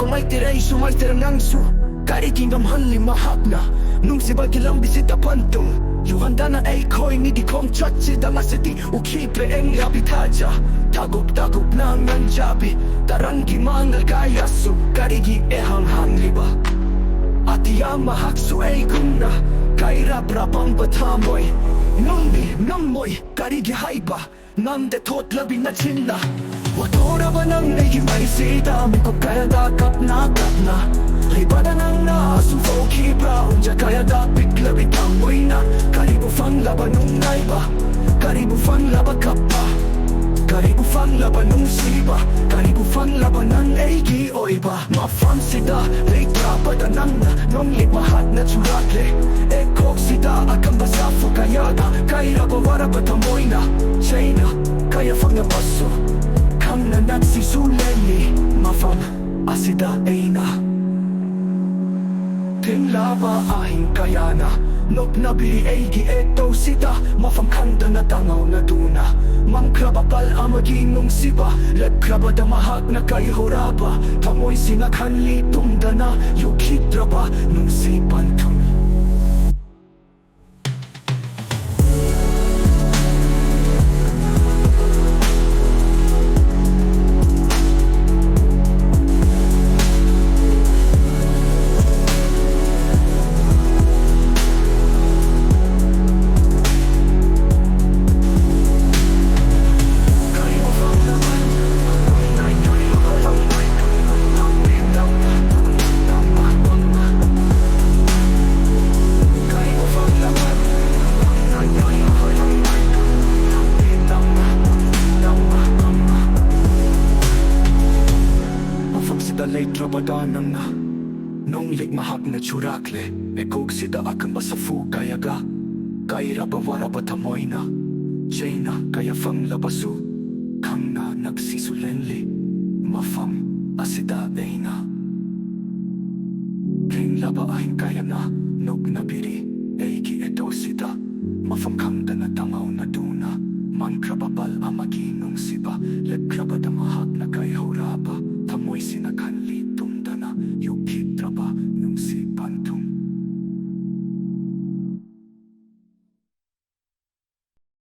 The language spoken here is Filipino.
maithire ng su Karikingam hanli mahagna Nung si bagilang bisita pantung Yuhanda na ay koy ni di kong chachi Damasiti ukipe eng habitaja Tagup na nganjabi Tarangi mangal gayasu Karigi ehang hanliba Atiyama haksu ay gumna Kaira brabang batamoy Nungbi namoy Karigi haiba Nande tot labi na chilla Watora ba nang nagimay Miko kaya da kapna Libada nang naasufo kibra Unja kaya da bigla bitamoy na Karibu fang laba nung naiba Karibu fang laba kapa Karibu fang laba nung siba Karibu fang laba nang eigi o iba Mafang sida Leitra bada nang na Nung lipahat na tsurakle Ekok sida akang basafo kaya da Kaira bawara batamoy na China kaya fang na baso Kang na nagsisuleni Mafang asida ay na Tinlaba ahing kayana Nok nabili eigi eto sita Mafangkanda na tangaw na duna Mangkrabapal amaginong siba Lekraba damahag na kaihoraba Tamoy sinakhanli tumdana Yukidraba nung sipan tum Dalay trabadanang na Nung ligmahag na tsurakle Ekog sida akang basafu kaya ga Kaira bawara batamoy na China kaya fang labasu Kang na nagsisulenli Mafam asida ay na King laba ahing kaya na Nog nabiri Eigi eto sida Mafam kang na tangaw na duna Mangkrababal amaginong siba Lekrabadamahag na kay horaba Tamoy sinakan